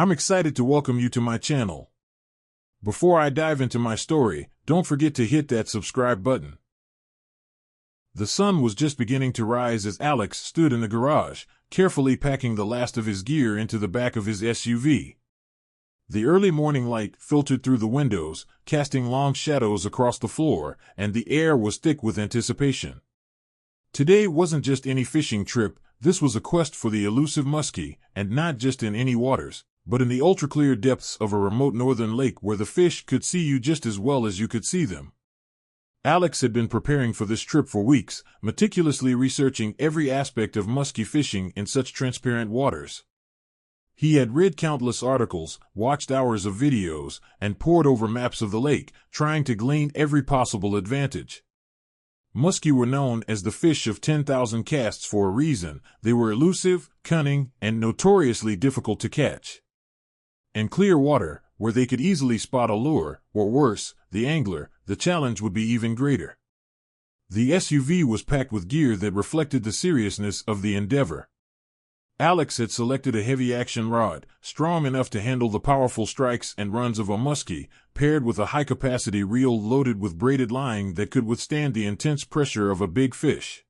I'm excited to welcome you to my channel. Before I dive into my story, don't forget to hit that subscribe button. The sun was just beginning to rise as Alex stood in the garage, carefully packing the last of his gear into the back of his SUV. The early morning light filtered through the windows, casting long shadows across the floor, and the air was thick with anticipation. Today wasn't just any fishing trip, this was a quest for the elusive muskie, and not just in any waters, but in the ultra-clear depths of a remote northern lake where the fish could see you just as well as you could see them. Alex had been preparing for this trip for weeks, meticulously researching every aspect of muskie fishing in such transparent waters. He had read countless articles, watched hours of videos, and pored over maps of the lake, trying to glean every possible advantage. Muskie were known as the fish of 10,000 casts for a reason. They were elusive, cunning, and notoriously difficult to catch. In clear water, where they could easily spot a lure, or worse, the angler, the challenge would be even greater. The SUV was packed with gear that reflected the seriousness of the endeavor. Alex had selected a heavy-action rod, strong enough to handle the powerful strikes and runs of a muskie, paired with a high-capacity reel loaded with braided line that could withstand the intense pressure of a big fish.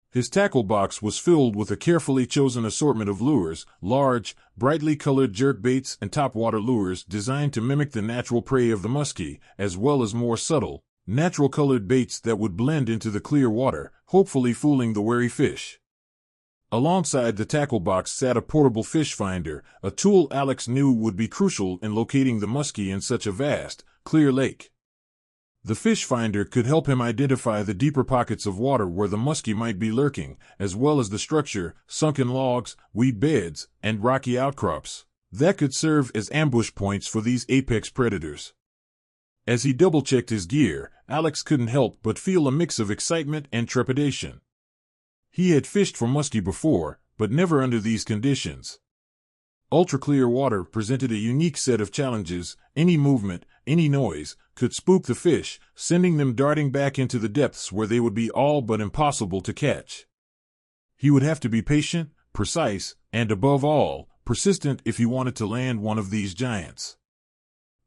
His tackle box was filled with a carefully chosen assortment of lures, large, brightly colored jerkbaits and topwater lures designed to mimic the natural prey of the muskie, as well as more subtle, natural-colored baits that would blend into the clear water, hopefully fooling the wary fish. Alongside the tackle box sat a portable fish finder, a tool Alex knew would be crucial in locating the muskie in such a vast, clear lake. The fish finder could help him identify the deeper pockets of water where the muskie might be lurking, as well as the structure, sunken logs, weed beds, and rocky outcrops that could serve as ambush points for these apex predators. As he double-checked his gear, Alex couldn't help but feel a mix of excitement and trepidation. He had fished for muskie before, but never under these conditions. Ultra-clear water presented a unique set of challenges. Any movement, any noise, could spook the fish, sending them darting back into the depths where they would be all but impossible to catch. He would have to be patient, precise, and above all, persistent if he wanted to land one of these giants.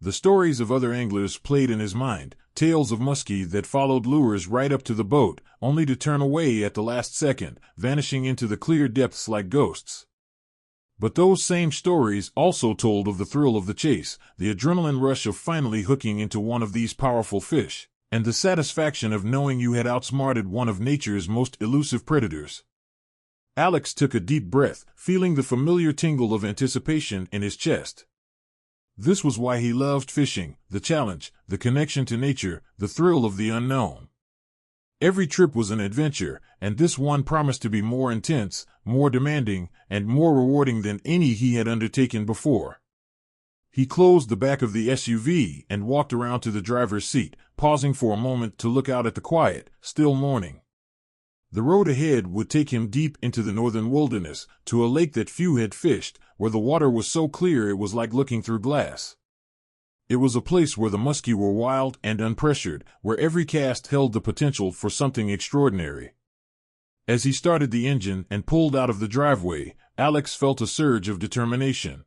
The stories of other anglers played in his mind, tales of muskie that followed lures right up to the boat, only to turn away at the last second, vanishing into the clear depths like ghosts. But those same stories also told of the thrill of the chase, the adrenaline rush of finally hooking into one of these powerful fish, and the satisfaction of knowing you had outsmarted one of nature's most elusive predators. Alex took a deep breath, feeling the familiar tingle of anticipation in his chest. This was why he loved fishing: the challenge, the connection to nature, the thrill of the unknown. Every trip was an adventure, and this one promised to be more intense, more demanding, and more rewarding than any he had undertaken before. He closed the back of the SUV and walked around to the driver's seat, pausing for a moment to look out at the quiet, still morning. The road ahead would take him deep into the northern wilderness, to a lake that few had fished, where the water was so clear it was like looking through glass. It was a place where the muskie were wild and unpressured, where every cast held the potential for something extraordinary. As he started the engine and pulled out of the driveway, Alex felt a surge of determination.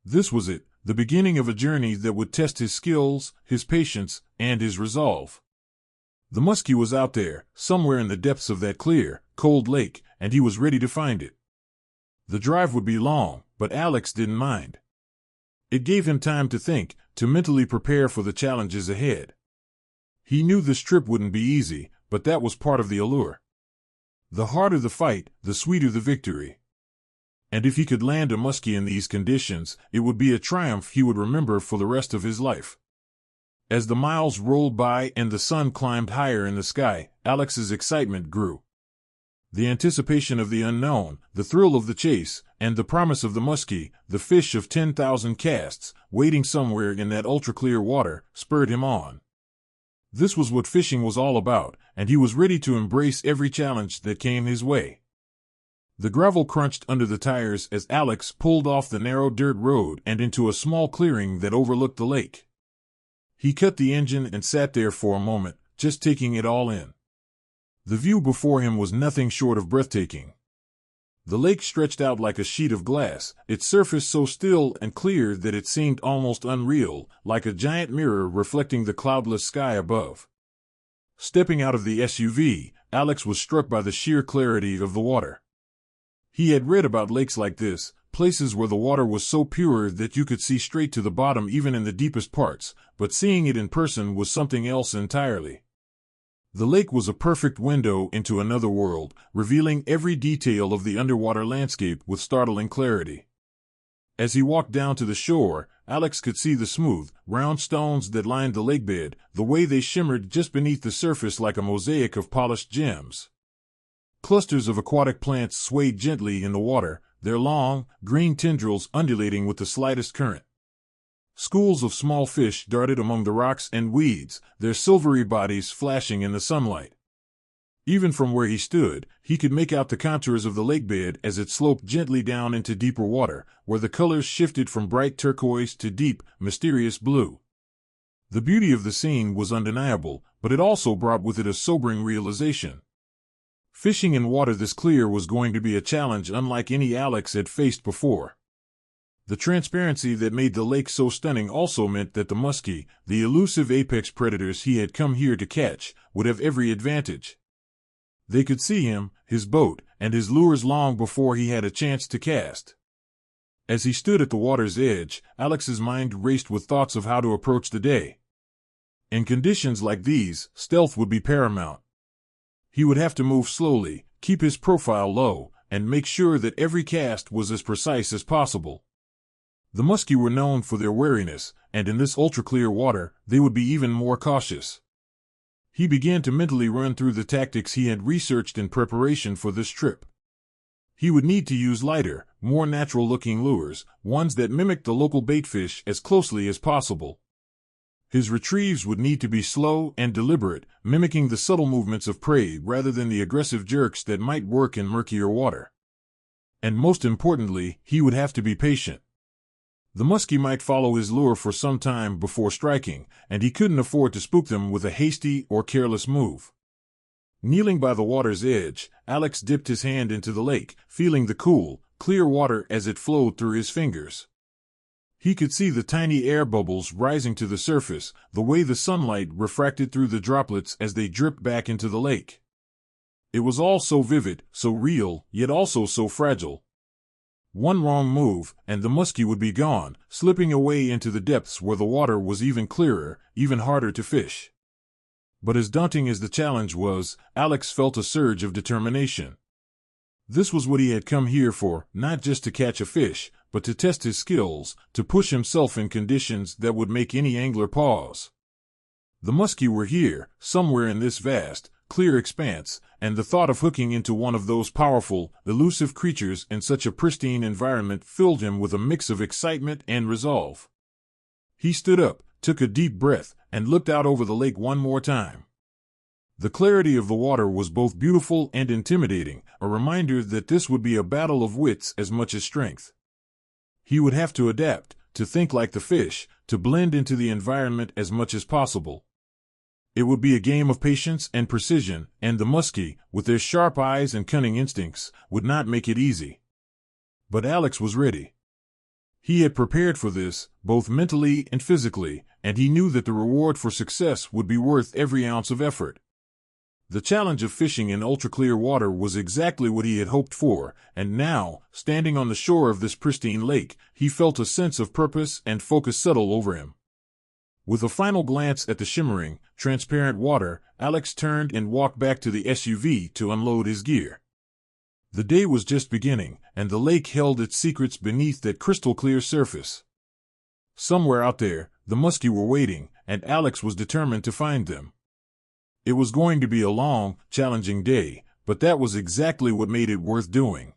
This was it, the beginning of a journey that would test his skills, his patience, and his resolve. The muskie was out there, somewhere in the depths of that clear, cold lake, and he was ready to find it. The drive would be long, but Alex didn't mind. It gave him time to think, to mentally prepare for the challenges ahead. He knew this trip wouldn't be easy, but that was part of the allure. The harder the fight, the sweeter the victory. And if he could land a muskie in these conditions, it would be a triumph he would remember for the rest of his life. As the miles rolled by and the sun climbed higher in the sky, Alex's excitement grew. The anticipation of the unknown, the thrill of the chase, and the promise of the muskie, the fish of 10,000 casts, waiting somewhere in that ultra-clear water, spurred him on. This was what fishing was all about, and he was ready to embrace every challenge that came his way. The gravel crunched under the tires as Alex pulled off the narrow dirt road and into a small clearing that overlooked the lake. He cut the engine and sat there for a moment, just taking it all in. The view before him was nothing short of breathtaking. The lake stretched out like a sheet of glass, its surface so still and clear that it seemed almost unreal, like a giant mirror reflecting the cloudless sky above. Stepping out of the SUV, Alex was struck by the sheer clarity of the water. He had read about lakes like this, places where the water was so pure that you could see straight to the bottom even in the deepest parts, but seeing it in person was something else entirely. The lake was a perfect window into another world, revealing every detail of the underwater landscape with startling clarity. As he walked down to the shore, Alex could see the smooth, round stones that lined the lakebed, the way they shimmered just beneath the surface like a mosaic of polished gems. Clusters of aquatic plants swayed gently in the water, their long, green tendrils undulating with the slightest current. Schools of small fish darted among the rocks and weeds, their silvery bodies flashing in the sunlight. Even from where he stood, he could make out the contours of the lakebed as it sloped gently down into deeper water, where the colors shifted from bright turquoise to deep, mysterious blue. The beauty of the scene was undeniable, but it also brought with it a sobering realization. Fishing in water this clear was going to be a challenge unlike any Alex had faced before. The transparency that made the lake so stunning also meant that the musky, the elusive apex predators he had come here to catch, would have every advantage. They could see him, his boat, and his lures long before he had a chance to cast. As he stood at the water's edge, Alex's mind raced with thoughts of how to approach the day. In conditions like these, stealth would be paramount. He would have to move slowly, keep his profile low, and make sure that every cast was as precise as possible. The musky were known for their wariness, and in this ultra-clear water, they would be even more cautious. He began to mentally run through the tactics he had researched in preparation for this trip. He would need to use lighter, more natural-looking lures, ones that mimicked the local baitfish as closely as possible. His retrieves would need to be slow and deliberate, mimicking the subtle movements of prey rather than the aggressive jerks that might work in murkier water. And most importantly, he would have to be patient. The musky might follow his lure for some time before striking, and he couldn't afford to spook them with a hasty or careless move. Kneeling by the water's edge, Alex dipped his hand into the lake, feeling the cool, clear water as it flowed through his fingers. He could see the tiny air bubbles rising to the surface, the way the sunlight refracted through the droplets as they dripped back into the lake. It was all so vivid, so real, yet also so fragile. One wrong move, and the musky would be gone, slipping away into the depths where the water was even clearer, even harder to fish. But as daunting as the challenge was, Alex felt a surge of determination. This was what he had come here for, not just to catch a fish, but to test his skills, to push himself in conditions that would make any angler pause. The musky were here, somewhere in this vast, clear expanse, and the thought of hooking into one of those powerful, elusive creatures in such a pristine environment filled him with a mix of excitement and resolve. He stood up, took a deep breath, and looked out over the lake one more time. The clarity of the water was both beautiful and intimidating, a reminder that this would be a battle of wits as much as strength. He would have to adapt, to think like the fish, to blend into the environment as much as possible. It would be a game of patience and precision, and the musky, with their sharp eyes and cunning instincts, would not make it easy. But Alex was ready. He had prepared for this, both mentally and physically, and he knew that the reward for success would be worth every ounce of effort. The challenge of fishing in ultra-clear water was exactly what he had hoped for, and now, standing on the shore of this pristine lake, he felt a sense of purpose and focus settle over him. With a final glance at the shimmering, transparent water, Alex turned and walked back to the SUV to unload his gear. The day was just beginning, and the lake held its secrets beneath that crystal-clear surface. Somewhere out there, the musky were waiting, and Alex was determined to find them. It was going to be a long, challenging day, but that was exactly what made it worth doing.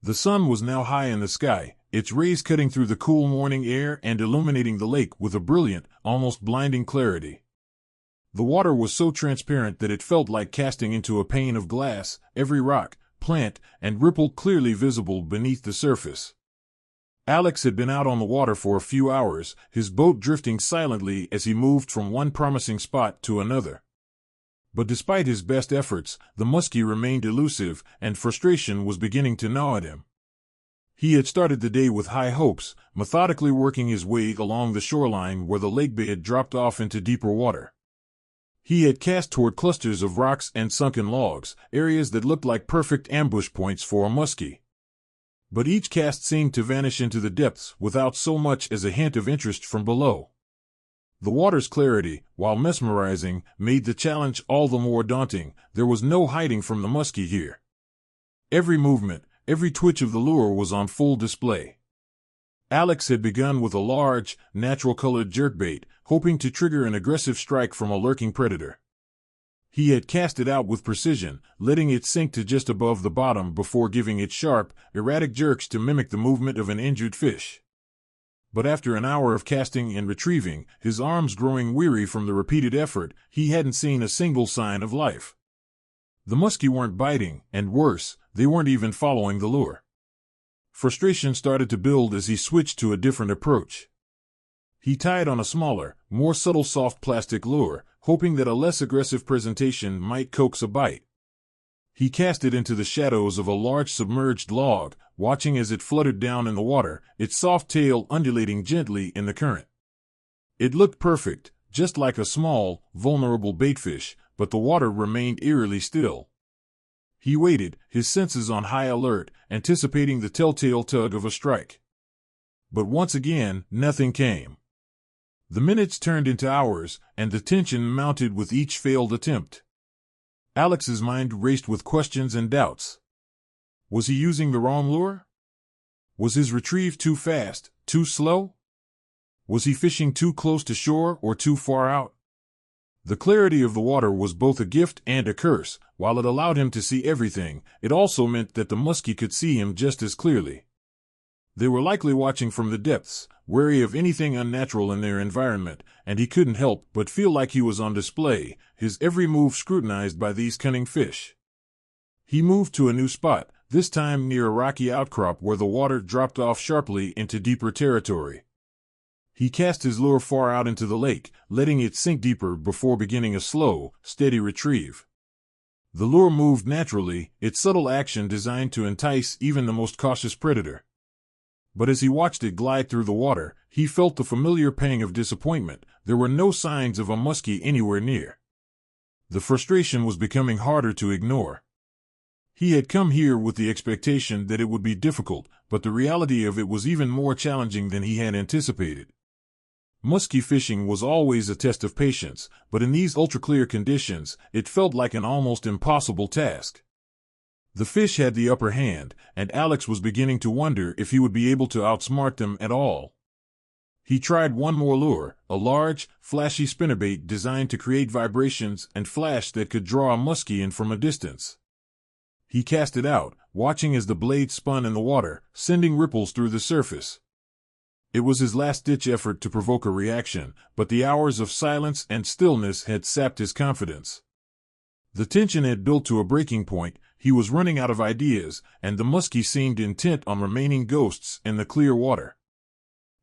The sun was now high in the sky, its rays cutting through the cool morning air and illuminating the lake with a brilliant, almost blinding clarity. The water was so transparent that it felt like casting into a pane of glass, every rock, plant, and ripple clearly visible beneath the surface. Alex had been out on the water for a few hours, his boat drifting silently as he moved from one promising spot to another. But despite his best efforts, the muskie remained elusive, and frustration was beginning to gnaw at him. He had started the day with high hopes, methodically working his way along the shoreline where the lake bed dropped off into deeper water. He had cast toward clusters of rocks and sunken logs, areas that looked like perfect ambush points for a muskie. But each cast seemed to vanish into the depths without so much as a hint of interest from below. The water's clarity, while mesmerizing, made the challenge all the more daunting. There was no hiding from the muskie here. Every movement, every twitch of the lure was on full display. Alex had begun with a large, natural-colored jerkbait, hoping to trigger an aggressive strike from a lurking predator. He had cast it out with precision, letting it sink to just above the bottom before giving it sharp, erratic jerks to mimic the movement of an injured fish. But after an hour of casting and retrieving, his arms growing weary from the repeated effort, he hadn't seen a single sign of life. The muskie weren't biting, and worse, they weren't even following the lure. Frustration started to build as he switched to a different approach. He tied on a smaller, more subtle soft plastic lure, hoping that a less aggressive presentation might coax a bite. He cast it into the shadows of a large submerged log, watching as it fluttered down in the water, its soft tail undulating gently in the current. It looked perfect, just like a small, vulnerable baitfish, but the water remained eerily still. He waited, his senses on high alert, anticipating the telltale tug of a strike. But once again, nothing came. The minutes turned into hours, and the tension mounted with each failed attempt. Alex's mind raced with questions and doubts. Was he using the wrong lure? Was his retrieve too fast, too slow? Was he fishing too close to shore or too far out? The clarity of the water was both a gift and a curse. While it allowed him to see everything, it also meant that the muskie could see him just as clearly. They were likely watching from the depths, wary of anything unnatural in their environment, and he couldn't help but feel like he was on display, his every move scrutinized by these cunning fish. He moved to a new spot, this time near a rocky outcrop where the water dropped off sharply into deeper territory. He cast his lure far out into the lake, letting it sink deeper before beginning a slow, steady retrieve. The lure moved naturally, its subtle action designed to entice even the most cautious predator. But as he watched it glide through the water, he felt the familiar pang of disappointment. There were no signs of a muskie anywhere near. The frustration was becoming harder to ignore. He had come here with the expectation that it would be difficult, but the reality of it was even more challenging than he had anticipated. Musky fishing was always a test of patience, but in these ultra-clear conditions, it felt like an almost impossible task. The fish had the upper hand, and Alex was beginning to wonder if he would be able to outsmart them at all. He tried one more lure, a large, flashy spinnerbait designed to create vibrations and flash that could draw a muskie in from a distance. He cast it out, watching as the blade spun in the water, sending ripples through the surface. It was his last-ditch effort to provoke a reaction, but the hours of silence and stillness had sapped his confidence. The tension had built to a breaking point, he was running out of ideas, and the muskie seemed intent on remaining ghosts in the clear water.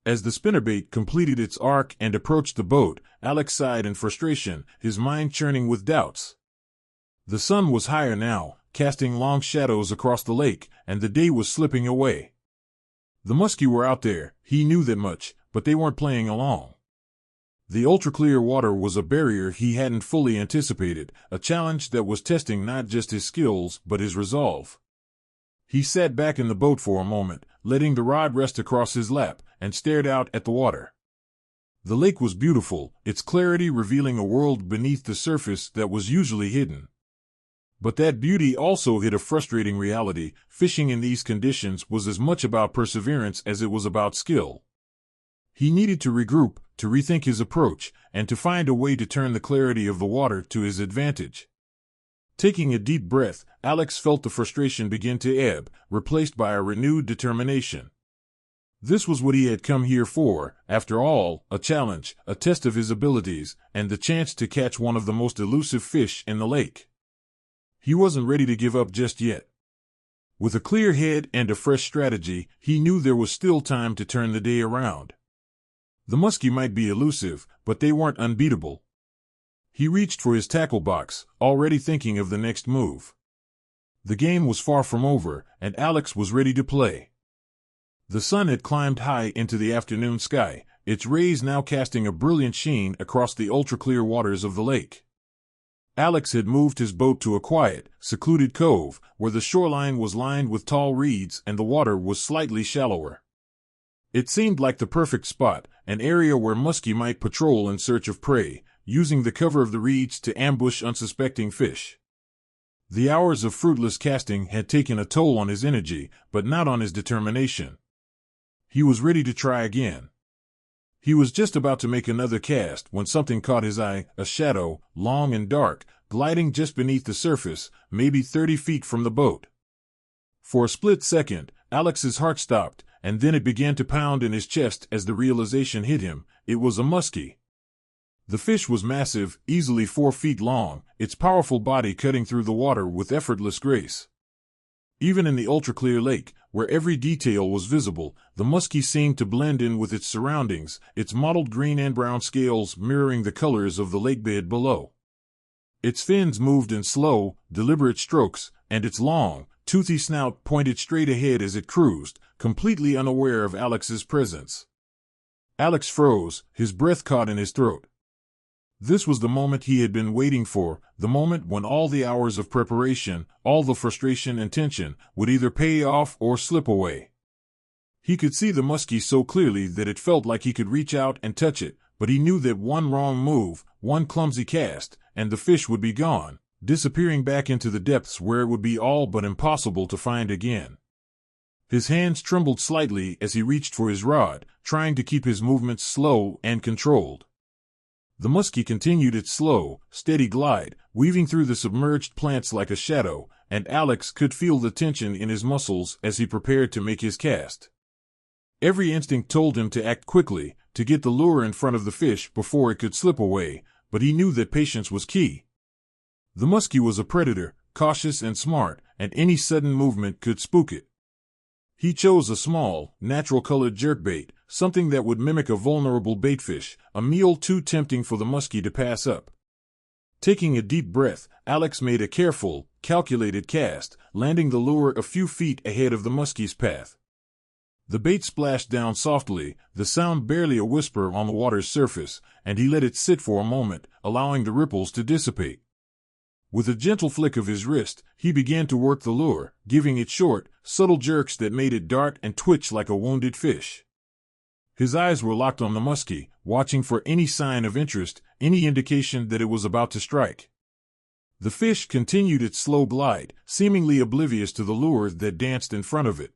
As the spinnerbait completed its arc and approached the boat, Alex sighed in frustration, his mind churning with doubts. The sun was higher now, casting long shadows across the lake, and the day was slipping away. The muskie were out there, he knew that much, but they weren't playing along. The ultra-clear water was a barrier he hadn't fully anticipated, a challenge that was testing not just his skills but his resolve. He sat back in the boat for a moment, letting the rod rest across his lap, and stared out at the water. The lake was beautiful, its clarity revealing a world beneath the surface that was usually hidden. But that beauty also hid a frustrating reality. Fishing in these conditions was as much about perseverance as it was about skill. He needed to regroup, to rethink his approach, and to find a way to turn the clarity of the water to his advantage. Taking a deep breath, Alex felt the frustration begin to ebb, replaced by a renewed determination. This was what he had come here for, after all, a challenge, a test of his abilities, and the chance to catch one of the most elusive fish in the lake. He wasn't ready to give up just yet. With a clear head and a fresh strategy, he knew there was still time to turn the day around. The muskie might be elusive, but they weren't unbeatable. He reached for his tackle box, already thinking of the next move. The game was far from over, and Alex was ready to play. The sun had climbed high into the afternoon sky, its rays now casting a brilliant sheen across the ultra-clear waters of the lake. Alex had moved his boat to a quiet, secluded cove, where the shoreline was lined with tall reeds and the water was slightly shallower. It seemed like the perfect spot, an area where Musky might patrol in search of prey, using the cover of the reeds to ambush unsuspecting fish. The hours of fruitless casting had taken a toll on his energy, but not on his determination. He was ready to try again. He was just about to make another cast when something caught his eye, a shadow, long and dark, gliding just beneath the surface, maybe 30 feet from the boat. For a split second, Alex's heart stopped, and then it began to pound in his chest as the realization hit him. It was a muskie. The fish was massive, easily 4 feet long, its powerful body cutting through the water with effortless grace. Even in the ultra-clear lake, where every detail was visible, the muskie seemed to blend in with its surroundings, its mottled green and brown scales mirroring the colors of the lakebed below. Its fins moved in slow, deliberate strokes, and its long, toothy snout pointed straight ahead as it cruised, completely unaware of Alex's presence. Alex froze, his breath caught in his throat. This was the moment he had been waiting for, the moment when all the hours of preparation, all the frustration and tension, would either pay off or slip away. He could see the muskie so clearly that it felt like he could reach out and touch it, but he knew that one wrong move, one clumsy cast, and the fish would be gone, disappearing back into the depths where it would be all but impossible to find again. His hands trembled slightly as he reached for his rod, trying to keep his movements slow and controlled. The muskie continued its slow, steady glide, weaving through the submerged plants like a shadow, and Alex could feel the tension in his muscles as he prepared to make his cast. Every instinct told him to act quickly, to get the lure in front of the fish before it could slip away, but he knew that patience was key. The muskie was a predator, cautious and smart, and any sudden movement could spook it. He chose a small, natural-colored jerkbait, something that would mimic a vulnerable baitfish, a meal too tempting for the muskie to pass up. Taking a deep breath, Alex made a careful, calculated cast, landing the lure a few feet ahead of the muskie's path. The bait splashed down softly, the sound barely a whisper on the water's surface, and he let it sit for a moment, allowing the ripples to dissipate. With a gentle flick of his wrist, he began to work the lure, giving it short, subtle jerks that made it dart and twitch like a wounded fish. His eyes were locked on the muskie, watching for any sign of interest, any indication that it was about to strike. The fish continued its slow glide, seemingly oblivious to the lure that danced in front of it.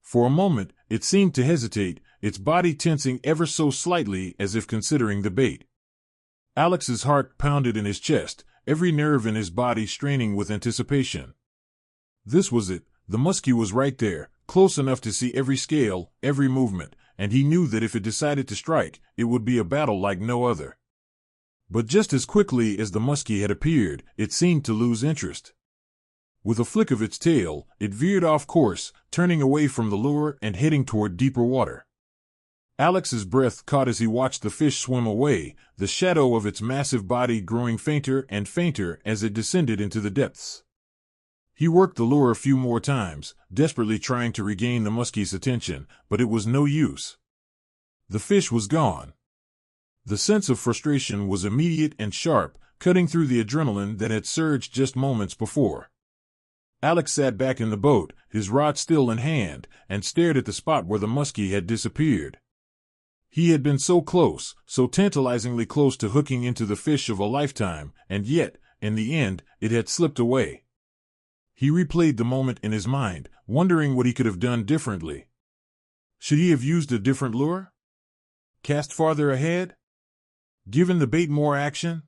For a moment, it seemed to hesitate, its body tensing ever so slightly as if considering the bait. Alex's heart pounded in his chest, every nerve in his body straining with anticipation. This was it, the muskie was right there, close enough to see every scale, every movement, and he knew that if it decided to strike, it would be a battle like no other. But just as quickly as the muskie had appeared, it seemed to lose interest. With a flick of its tail, it veered off course, turning away from the lure and heading toward deeper water. Alex's breath caught as he watched the fish swim away, the shadow of its massive body growing fainter and fainter as it descended into the depths. He worked the lure a few more times, desperately trying to regain the muskie's attention, but it was no use. The fish was gone. The sense of frustration was immediate and sharp, cutting through the adrenaline that had surged just moments before. Alex sat back in the boat, his rod still in hand, and stared at the spot where the muskie had disappeared. He had been so close, so tantalizingly close to hooking into the fish of a lifetime, and yet, in the end, it had slipped away. He replayed the moment in his mind, wondering what he could have done differently. Should he have used a different lure? Cast farther ahead? Given the bait more action?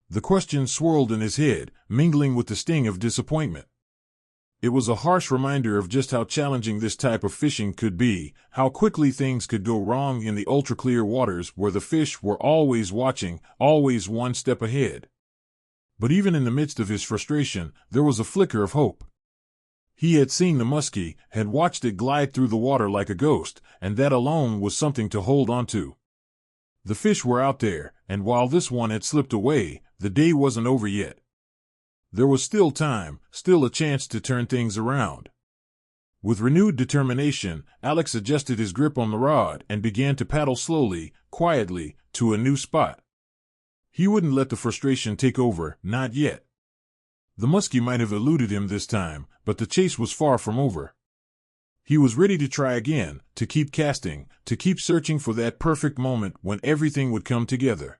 The questions swirled in his head, mingling with the sting of disappointment. It was a harsh reminder of just how challenging this type of fishing could be, how quickly things could go wrong in the ultra-clear waters where the fish were always watching, always one step ahead. But even in the midst of his frustration, there was a flicker of hope. He had seen the muskie, had watched it glide through the water like a ghost, and that alone was something to hold on to. The fish were out there, and while this one had slipped away, the day wasn't over yet. There was still time, still a chance to turn things around. With renewed determination, Alex adjusted his grip on the rod and began to paddle slowly, quietly, to a new spot. He wouldn't let the frustration take over, not yet. The muskie might have eluded him this time, but the chase was far from over. He was ready to try again, to keep casting, to keep searching for that perfect moment when everything would come together.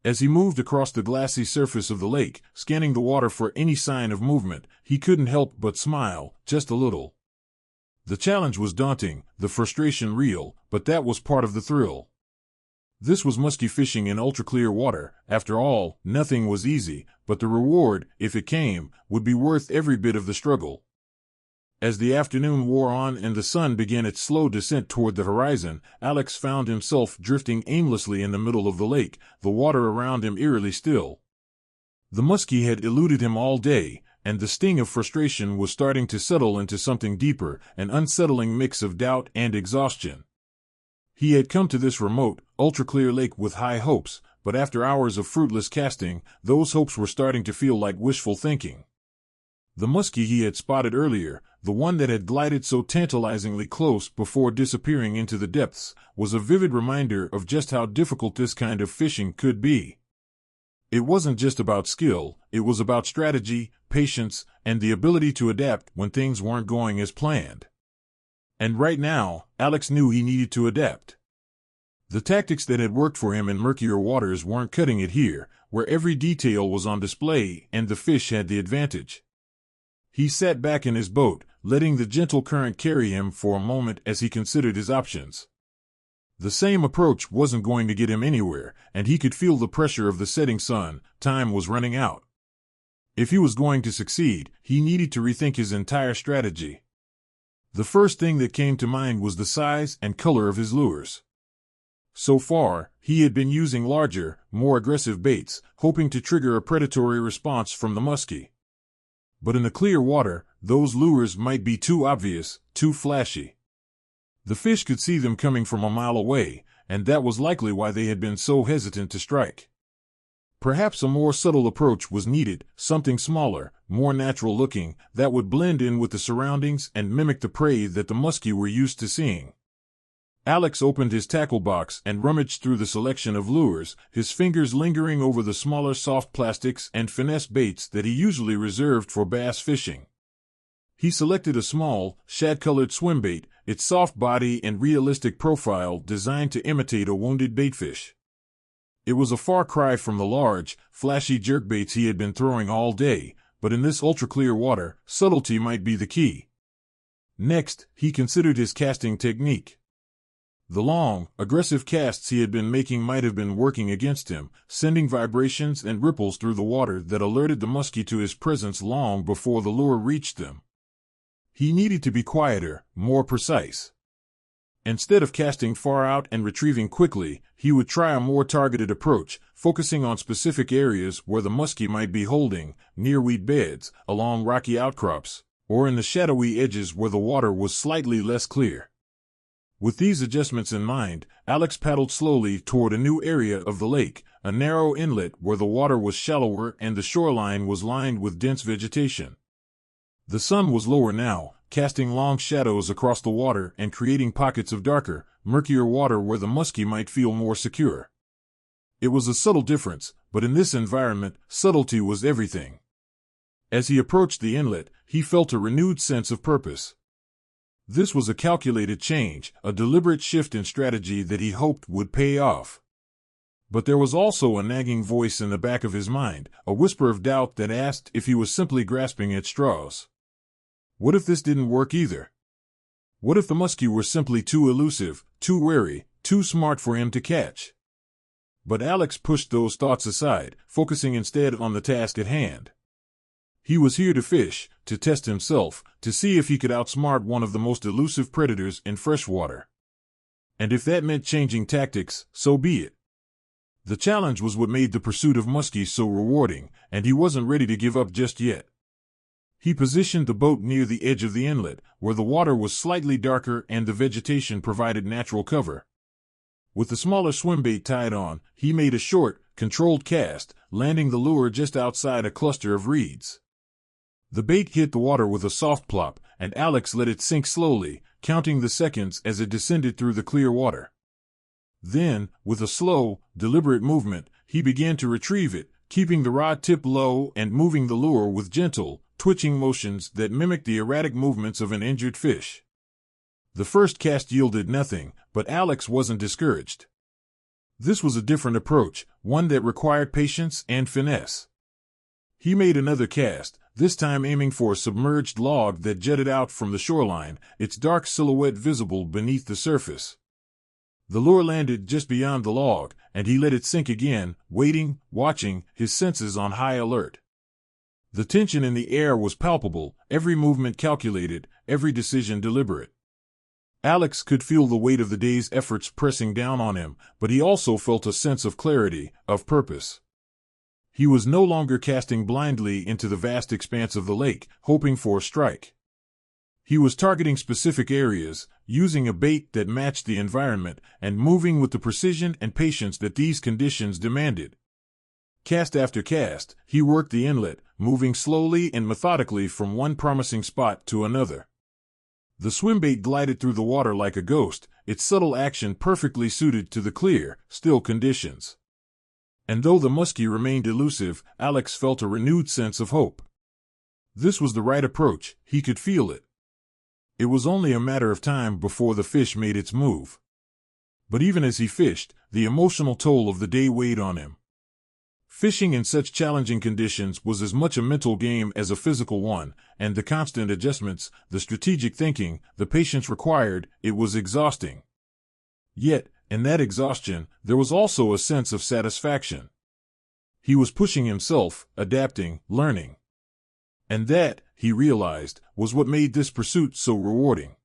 As he moved across the glassy surface of the lake, scanning the water for any sign of movement, he couldn't help but smile, just a little. The challenge was daunting, the frustration real, but that was part of the thrill. This was musky fishing in ultra-clear water. After all, nothing was easy, but the reward, if it came, would be worth every bit of the struggle. As the afternoon wore on and the sun began its slow descent toward the horizon, Alex found himself drifting aimlessly in the middle of the lake, the water around him eerily still. The muskie had eluded him all day, and the sting of frustration was starting to settle into something deeper, an unsettling mix of doubt and exhaustion. He had come to this remote, ultra-clear lake with high hopes, but after hours of fruitless casting, those hopes were starting to feel like wishful thinking. The muskie he had spotted earlier, the one that had glided so tantalizingly close before disappearing into the depths, was a vivid reminder of just how difficult this kind of fishing could be. It wasn't just about skill, it was about strategy, patience, and the ability to adapt when things weren't going as planned. And right now, Alex knew he needed to adapt. The tactics that had worked for him in murkier waters weren't cutting it here, where every detail was on display and the fish had the advantage. He sat back in his boat, letting the gentle current carry him for a moment as he considered his options. The same approach wasn't going to get him anywhere, and he could feel the pressure of the setting sun. Time was running out. If he was going to succeed, he needed to rethink his entire strategy. The first thing that came to mind was the size and color of his lures. So far, he had been using larger, more aggressive baits, hoping to trigger a predatory response from the muskie. But in the clear water, those lures might be too obvious, too flashy. The fish could see them coming from a mile away, and that was likely why they had been so hesitant to strike. Perhaps a more subtle approach was needed, something smaller, more natural-looking, that would blend in with the surroundings and mimic the prey that the muskie were used to seeing. Alex opened his tackle box and rummaged through the selection of lures, his fingers lingering over the smaller soft plastics and finesse baits that he usually reserved for bass fishing. He selected a small, shad-colored swimbait, its soft body and realistic profile designed to imitate a wounded baitfish. It was a far cry from the large, flashy jerkbaits he had been throwing all day, but in this ultra-clear water, subtlety might be the key. Next, he considered his casting technique. The long, aggressive casts he had been making might have been working against him, sending vibrations and ripples through the water that alerted the muskie to his presence long before the lure reached them. He needed to be quieter, more precise. Instead of casting far out and retrieving quickly, he would try a more targeted approach, focusing on specific areas where the muskie might be holding, near weed beds, along rocky outcrops, or in the shadowy edges where the water was slightly less clear. With these adjustments in mind, Alex paddled slowly toward a new area of the lake, a narrow inlet where the water was shallower and the shoreline was lined with dense vegetation. The sun was lower now, casting long shadows across the water and creating pockets of darker, murkier water where the muskie might feel more secure. It was a subtle difference, but in this environment, subtlety was everything. As he approached the inlet, he felt a renewed sense of purpose. This was a calculated change, a deliberate shift in strategy that he hoped would pay off. But there was also a nagging voice in the back of his mind, a whisper of doubt that asked if he was simply grasping at straws. What if this didn't work either? What if the muskie were simply too elusive, too wary, too smart for him to catch? But Alex pushed those thoughts aside, focusing instead on the task at hand. He was here to fish, to test himself, to see if he could outsmart one of the most elusive predators in freshwater. And if that meant changing tactics, so be it. The challenge was what made the pursuit of muskies so rewarding, and he wasn't ready to give up just yet. He positioned the boat near the edge of the inlet, where the water was slightly darker and the vegetation provided natural cover. With the smaller swim bait tied on, he made a short, controlled cast, landing the lure just outside a cluster of reeds. The bait hit the water with a soft plop, and Alex let it sink slowly, counting the seconds as it descended through the clear water. Then, with a slow, deliberate movement, he began to retrieve it, keeping the rod tip low and moving the lure with gentle, twitching motions that mimicked the erratic movements of an injured fish. The first cast yielded nothing, but Alex wasn't discouraged. This was a different approach, one that required patience and finesse. He made another cast, this time aiming for a submerged log that jutted out from the shoreline, its dark silhouette visible beneath the surface. The lure landed just beyond the log, and he let it sink again, waiting, watching, his senses on high alert. The tension in the air was palpable, every movement calculated, every decision deliberate. Alex could feel the weight of the day's efforts pressing down on him, but he also felt a sense of clarity, of purpose. He was no longer casting blindly into the vast expanse of the lake, hoping for a strike. He was targeting specific areas, using a bait that matched the environment, and moving with the precision and patience that these conditions demanded. Cast after cast, he worked the inlet, moving slowly and methodically from one promising spot to another. The swimbait glided through the water like a ghost, its subtle action perfectly suited to the clear, still conditions. And though the musky remained elusive, Alex felt a renewed sense of hope. This was the right approach, he could feel it. It was only a matter of time before the fish made its move. But even as he fished, the emotional toll of the day weighed on him. Fishing in such challenging conditions was as much a mental game as a physical one, and the constant adjustments, the strategic thinking, the patience required, it was exhausting. Yet, in that exhaustion, there was also a sense of satisfaction. He was pushing himself, adapting, learning. And that, he realized, was what made this pursuit so rewarding.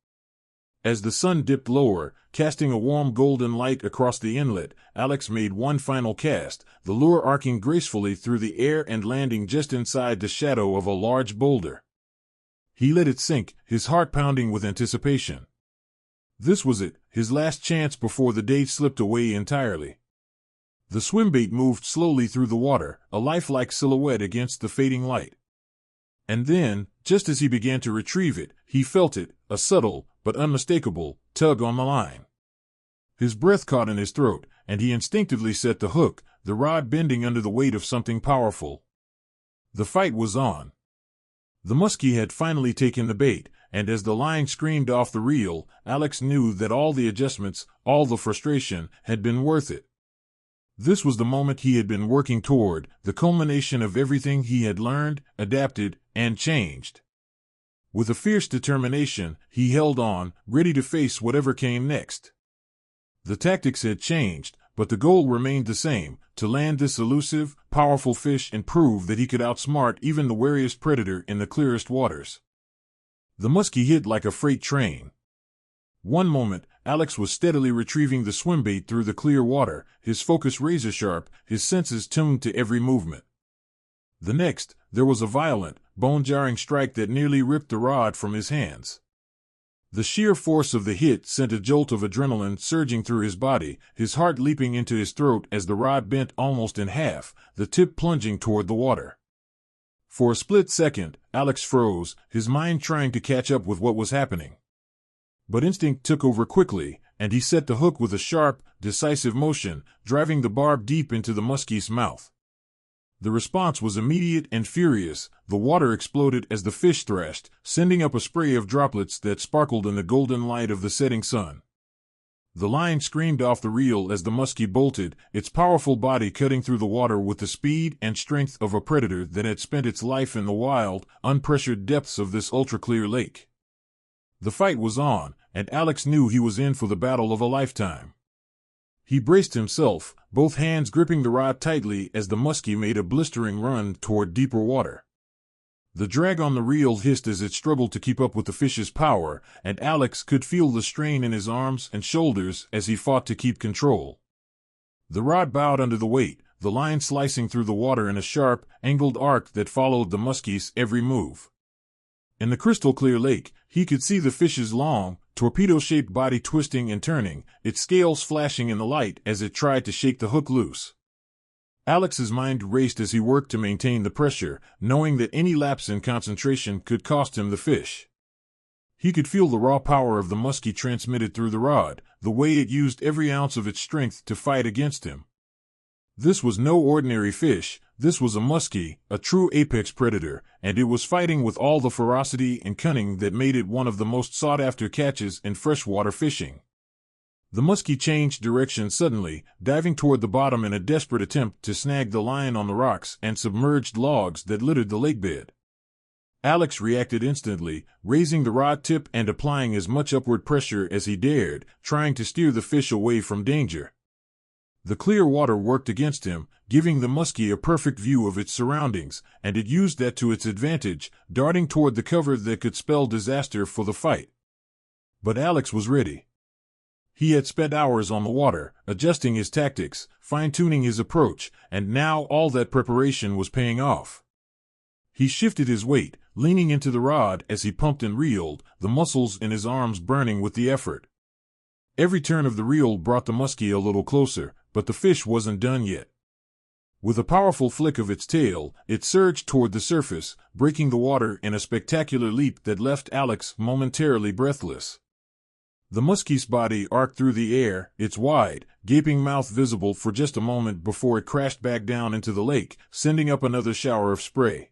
As the sun dipped lower, casting a warm golden light across the inlet, Alex made one final cast, the lure arcing gracefully through the air and landing just inside the shadow of a large boulder. He let it sink, his heart pounding with anticipation. This was it, his last chance before the day slipped away entirely. The swimbait moved slowly through the water, a lifelike silhouette against the fading light. And then, just as he began to retrieve it, he felt it, a subtle, but unmistakable, tug on the line. His breath caught in his throat, and he instinctively set the hook, the rod bending under the weight of something powerful. The fight was on. The muskie had finally taken the bait, and as the line screamed off the reel, Alex knew that all the adjustments, all the frustration, had been worth it. This was the moment he had been working toward, the culmination of everything he had learned, adapted, and changed. With a fierce determination, he held on, ready to face whatever came next. The tactics had changed, but the goal remained the same, to land this elusive, powerful fish and prove that he could outsmart even the wariest predator in the clearest waters. The muskie hit like a freight train. One moment, Alex was steadily retrieving the swimbait through the clear water, his focus razor-sharp, his senses tuned to every movement. The next, there was a violent, bone-jarring strike that nearly ripped the rod from his hands. The sheer force of the hit sent a jolt of adrenaline surging through his body, his heart leaping into his throat as the rod bent almost in half, the tip plunging toward the water. For a split second, Alex froze, his mind trying to catch up with what was happening. But instinct took over quickly, and he set the hook with a sharp, decisive motion, driving the barb deep into the muskie's mouth. The response was immediate and furious. The water exploded as the fish thrashed, sending up a spray of droplets that sparkled in the golden light of the setting sun. The line screamed off the reel as the muskie bolted, its powerful body cutting through the water with the speed and strength of a predator that had spent its life in the wild, unpressured depths of this ultra-clear lake. The fight was on, and Alex knew he was in for the battle of a lifetime. He braced himself, both hands gripping the rod tightly as the muskie made a blistering run toward deeper water. The drag on the reel hissed as it struggled to keep up with the fish's power, and Alex could feel the strain in his arms and shoulders as he fought to keep control. The rod bowed under the weight, the line slicing through the water in a sharp, angled arc that followed the muskie's every move. In the crystal-clear lake, he could see the fish's long, torpedo-shaped body twisting and turning, its scales flashing in the light as it tried to shake the hook loose. Alex's mind raced as he worked to maintain the pressure, knowing that any lapse in concentration could cost him the fish. He could feel the raw power of the muskie transmitted through the rod, the way it used every ounce of its strength to fight against him. This was no ordinary fish, this was a muskie, a true apex predator, and it was fighting with all the ferocity and cunning that made it one of the most sought-after catches in freshwater fishing. The muskie changed direction suddenly, diving toward the bottom in a desperate attempt to snag the line on the rocks and submerged logs that littered the lakebed. Alex reacted instantly, raising the rod tip and applying as much upward pressure as he dared, trying to steer the fish away from danger. The clear water worked against him, giving the muskie a perfect view of its surroundings, and it used that to its advantage, darting toward the cover that could spell disaster for the fight. But Alex was ready. He had spent hours on the water, adjusting his tactics, fine-tuning his approach, and now all that preparation was paying off. He shifted his weight, leaning into the rod as he pumped and reeled, the muscles in his arms burning with the effort. Every turn of the reel brought the muskie a little closer, but the fish wasn't done yet. With a powerful flick of its tail, it surged toward the surface, breaking the water in a spectacular leap that left Alex momentarily breathless. The muskie's body arced through the air, its wide, gaping mouth visible for just a moment before it crashed back down into the lake, sending up another shower of spray.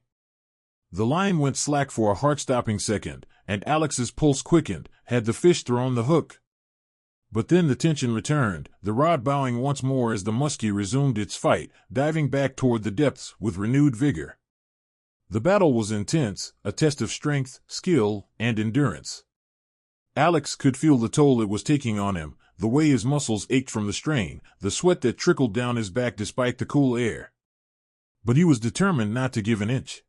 The line went slack for a heart-stopping second, and Alex's pulse quickened. Had the fish thrown the hook? But then the tension returned, the rod bowing once more as the muskie resumed its fight, diving back toward the depths with renewed vigor. The battle was intense, a test of strength, skill, and endurance. Alex could feel the toll it was taking on him, the way his muscles ached from the strain, the sweat that trickled down his back despite the cool air. But he was determined not to give an inch.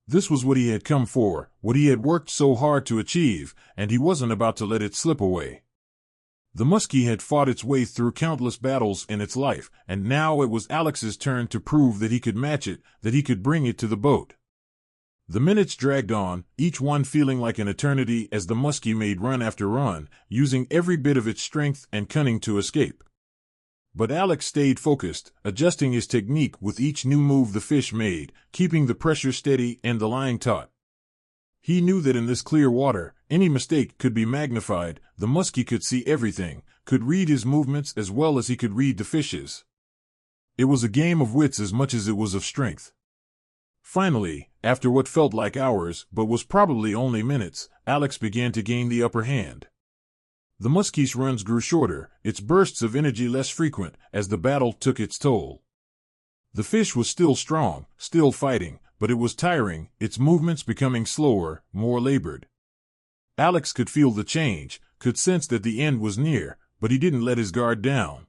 This was what he had come for, what he had worked so hard to achieve, and he wasn't about to let it slip away. The muskie had fought its way through countless battles in its life, and now it was Alex's turn to prove that he could match it, that he could bring it to the boat. The minutes dragged on, each one feeling like an eternity as the muskie made run after run, using every bit of its strength and cunning to escape. But Alex stayed focused, adjusting his technique with each new move the fish made, keeping the pressure steady and the line taut. He knew that in this clear water, any mistake could be magnified. The muskie could see everything, could read his movements as well as he could read the fish's. It was a game of wits as much as it was of strength. Finally, after what felt like hours but was probably only minutes, Alex began to gain the upper hand. The muskie's runs grew shorter, its bursts of energy less frequent, as the battle took its toll. The fish was still strong, still fighting, but it was tiring, its movements becoming slower, more labored. Alex could feel the change, could sense that the end was near, but he didn't let his guard down.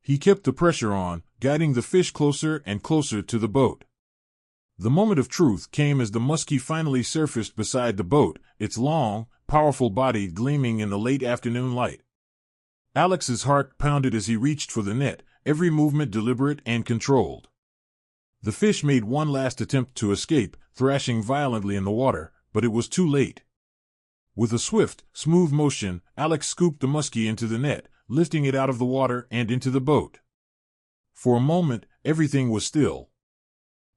He kept the pressure on, guiding the fish closer and closer to the boat. The moment of truth came as the muskie finally surfaced beside the boat, its long, powerful body gleaming in the late afternoon light. Alex's heart pounded as he reached for the net, every movement deliberate and controlled. The fish made one last attempt to escape, thrashing violently in the water, but it was too late. With a swift, smooth motion, Alex scooped the muskie into the net, lifting it out of the water and into the boat. For a moment, everything was still.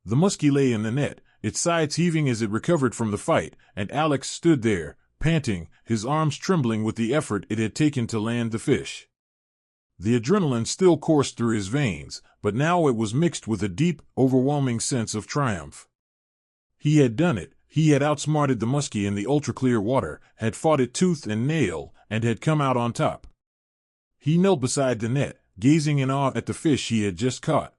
The muskie lay in the net, its sides heaving as it recovered from the fight, and Alex stood there, panting, his arms trembling with the effort it had taken to land the fish. The adrenaline still coursed through his veins, but now it was mixed with a deep, overwhelming sense of triumph. He had done it. He had outsmarted the muskie in the ultra-clear water, had fought it tooth and nail, and had come out on top. He knelt beside the net, gazing in awe at the fish he had just caught.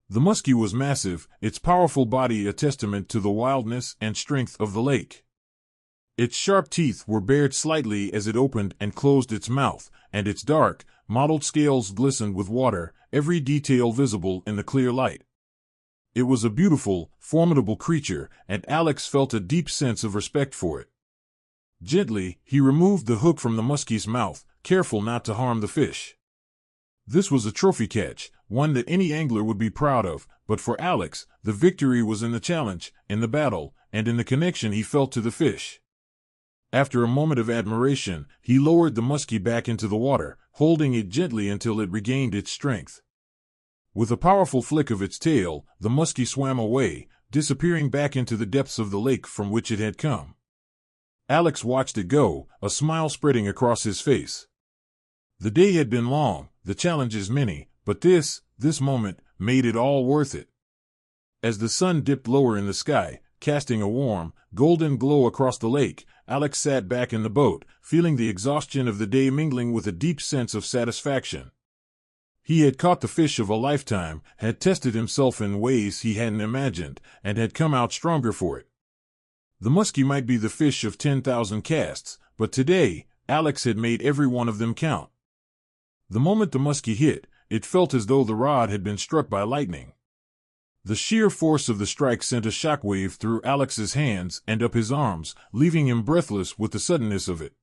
The muskie was massive, its powerful body a testament to the wildness and strength of the lake. Its sharp teeth were bared slightly as it opened and closed its mouth, and its dark, mottled scales glistened with water, every detail visible in the clear light. It was a beautiful, formidable creature, and Alex felt a deep sense of respect for it. Gently, he removed the hook from the muskie's mouth, careful not to harm the fish. This was a trophy catch, one that any angler would be proud of, but for Alex, the victory was in the challenge, in the battle, and in the connection he felt to the fish. After a moment of admiration, he lowered the muskie back into the water, holding it gently until it regained its strength. With a powerful flick of its tail, the muskie swam away, disappearing back into the depths of the lake from which it had come. Alex watched it go, a smile spreading across his face. The day had been long, the challenges many, but this moment, made it all worth it. As the sun dipped lower in the sky, casting a warm, golden glow across the lake, Alex sat back in the boat, feeling the exhaustion of the day mingling with a deep sense of satisfaction. He had caught the fish of a lifetime, had tested himself in ways he hadn't imagined, and had come out stronger for it. The muskie might be the fish of 10,000 casts, but today, Alex had made every one of them count. The moment the muskie hit, it felt as though the rod had been struck by lightning. The sheer force of the strike sent a shockwave through Alex's hands and up his arms, leaving him breathless with the suddenness of it.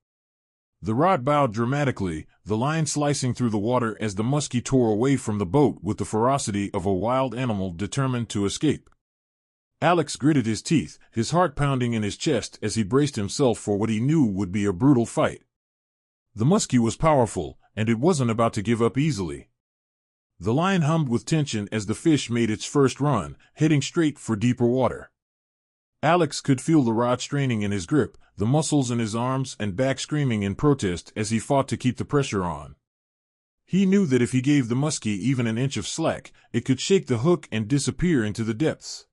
The rod bowed dramatically, the line slicing through the water as the muskie tore away from the boat with the ferocity of a wild animal determined to escape. Alex gritted his teeth, his heart pounding in his chest as he braced himself for what he knew would be a brutal fight. The muskie was powerful, and it wasn't about to give up easily. The line hummed with tension as the fish made its first run, heading straight for deeper water. Alex could feel the rod straining in his grip, the muscles in his arms and back screaming in protest as he fought to keep the pressure on. He knew that if he gave the muskie even an inch of slack, it could shake the hook and disappear into the depths.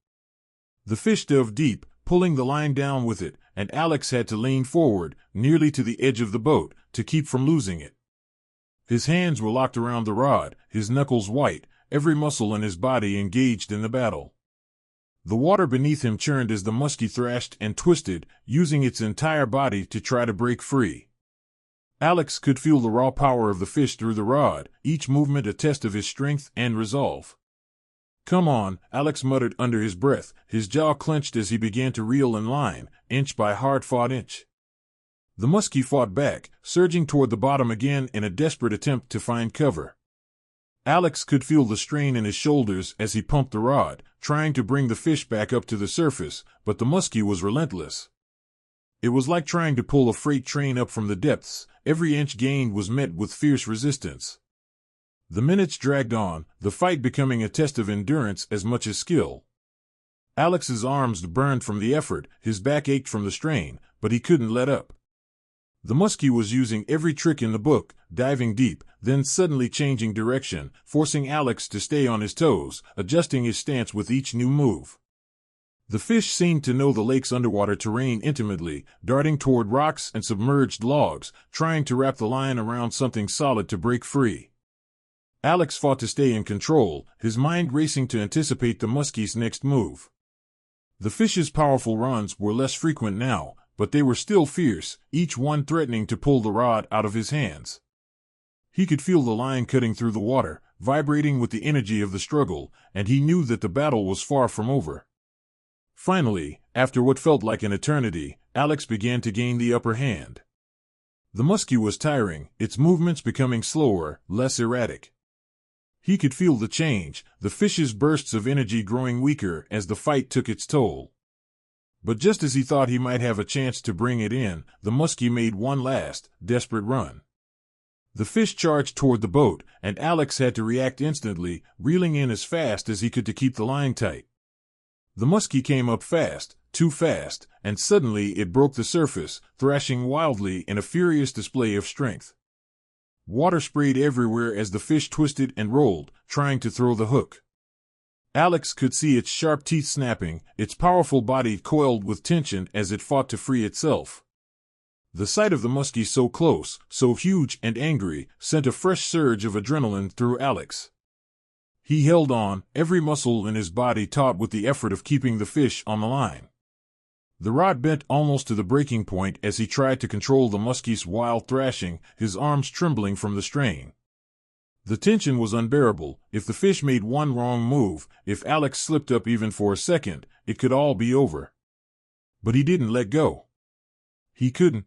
The fish dove deep, pulling the line down with it, and Alex had to lean forward, nearly to the edge of the boat, to keep from losing it. His hands were locked around the rod, his knuckles white, every muscle in his body engaged in the battle. The water beneath him churned as the muskie thrashed and twisted, using its entire body to try to break free. Alex could feel the raw power of the fish through the rod, each movement a test of his strength and resolve. "Come on," Alex muttered under his breath, his jaw clenched as he began to reel in line, inch by hard-fought inch. The muskie fought back, surging toward the bottom again in a desperate attempt to find cover. Alex could feel the strain in his shoulders as he pumped the rod, trying to bring the fish back up to the surface, but the muskie was relentless. It was like trying to pull a freight train up from the depths. Every inch gained was met with fierce resistance. The minutes dragged on, the fight becoming a test of endurance as much as skill. Alex's arms burned from the effort, his back ached from the strain, but he couldn't let up. The muskie was using every trick in the book, diving deep, then suddenly changing direction, forcing Alex to stay on his toes, adjusting his stance with each new move. The fish seemed to know the lake's underwater terrain intimately, darting toward rocks and submerged logs, trying to wrap the line around something solid to break free. Alex fought to stay in control, his mind racing to anticipate the muskie's next move. The fish's powerful runs were less frequent now, but they were still fierce, each one threatening to pull the rod out of his hands. He could feel the line cutting through the water, vibrating with the energy of the struggle, and he knew that the battle was far from over. Finally, after what felt like an eternity, Alex began to gain the upper hand. The muskie was tiring, its movements becoming slower, less erratic. He could feel the change, the fish's bursts of energy growing weaker as the fight took its toll. But just as he thought he might have a chance to bring it in, the muskie made one last, desperate run. The fish charged toward the boat, and Alex had to react instantly, reeling in as fast as he could to keep the line tight. The muskie came up fast, too fast, and suddenly it broke the surface, thrashing wildly in a furious display of strength. Water sprayed everywhere as the fish twisted and rolled, trying to throw the hook. Alex could see its sharp teeth snapping, its powerful body coiled with tension as it fought to free itself. The sight of the muskie so close, so huge and angry, sent a fresh surge of adrenaline through Alex. He held on, every muscle in his body taut with the effort of keeping the fish on the line. The rod bent almost to the breaking point as he tried to control the muskie's wild thrashing, his arms trembling from the strain. The tension was unbearable. If the fish made one wrong move, if Alex slipped up even for a second, it could all be over. But he didn't let go. He couldn't.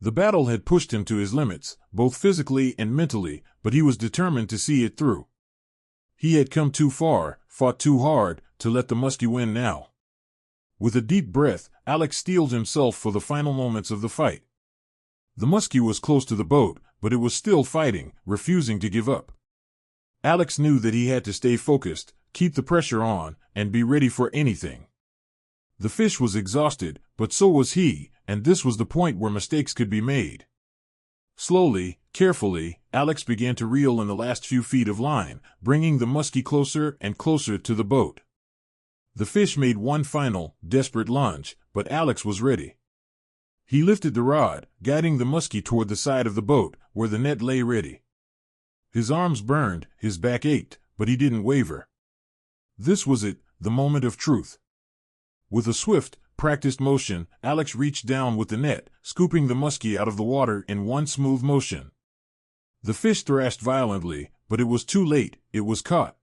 The battle had pushed him to his limits, both physically and mentally, but he was determined to see it through. He had come too far, fought too hard, to let the muskie win now. With a deep breath, Alex steeled himself for the final moments of the fight. The Musky was close to the boat, but it was still fighting, refusing to give up. Alex knew that he had to stay focused, keep the pressure on, and be ready for anything. The fish was exhausted, but so was he, and this was the point where mistakes could be made. Slowly, carefully, Alex began to reel in the last few feet of line, bringing the Musky closer and closer to the boat. The fish made one final, desperate lunge, but Alex was ready. He lifted the rod, guiding the Musky toward the side of the boat, where the net lay ready. His arms burned, his back ached, but he didn't waver. This was it, the moment of truth. With a swift, practiced motion, Alex reached down with the net, scooping the Musky out of the water in one smooth motion. The fish thrashed violently, but it was too late, it was caught.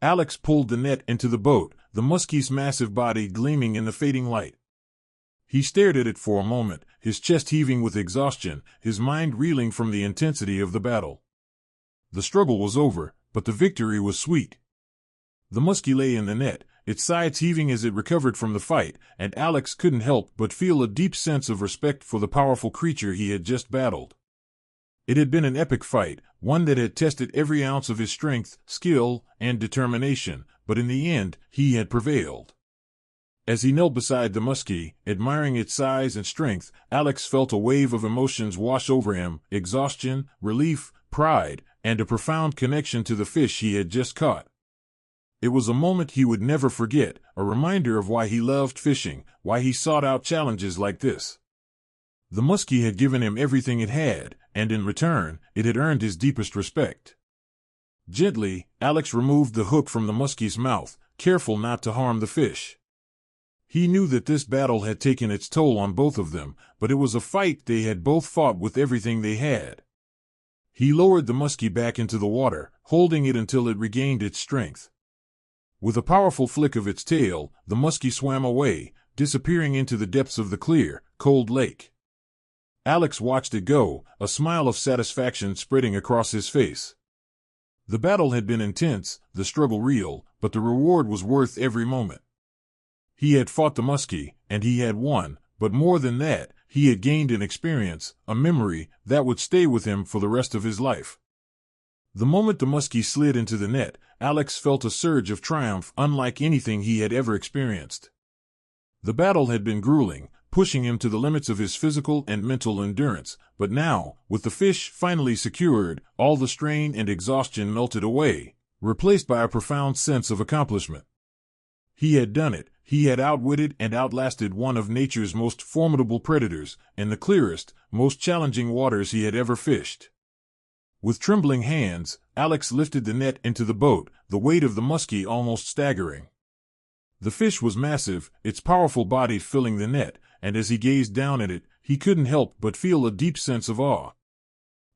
Alex pulled the net into the boat, the Musky's massive body gleaming in the fading light. He stared at it for a moment, his chest heaving with exhaustion, his mind reeling from the intensity of the battle. The struggle was over, but the victory was sweet. The Musky lay in the net, its sides heaving as it recovered from the fight, and Alex couldn't help but feel a deep sense of respect for the powerful creature he had just battled. It had been an epic fight, one that had tested every ounce of his strength, skill, and determination, but in the end, he had prevailed. As he knelt beside the Musky, admiring its size and strength, Alex felt a wave of emotions wash over him: exhaustion, relief, pride, and a profound connection to the fish he had just caught. It was a moment he would never forget, a reminder of why he loved fishing, why he sought out challenges like this. The Musky had given him everything it had, and in return, it had earned his deepest respect. Gently, Alex removed the hook from the Musky's mouth, careful not to harm the fish. He knew that this battle had taken its toll on both of them, but it was a fight they had both fought with everything they had. He lowered the Musky back into the water, holding it until it regained its strength. With a powerful flick of its tail, the Musky swam away, disappearing into the depths of the clear, cold lake. Alex watched it go, a smile of satisfaction spreading across his face. The battle had been intense, the struggle real, but the reward was worth every moment. He had fought the Musky, and he had won, but more than that, he had gained an experience, a memory, that would stay with him for the rest of his life. The moment the Musky slid into the net, Alex felt a surge of triumph unlike anything he had ever experienced. The battle had been grueling, pushing him to the limits of his physical and mental endurance, but now, with the fish finally secured, all the strain and exhaustion melted away, replaced by a profound sense of accomplishment. He had done it. He had outwitted and outlasted one of nature's most formidable predators, in the clearest, most challenging waters he had ever fished. With trembling hands, Alex lifted the net into the boat, the weight of the Musky almost staggering. The fish was massive, its powerful body filling the net, and as he gazed down at it, he couldn't help but feel a deep sense of awe.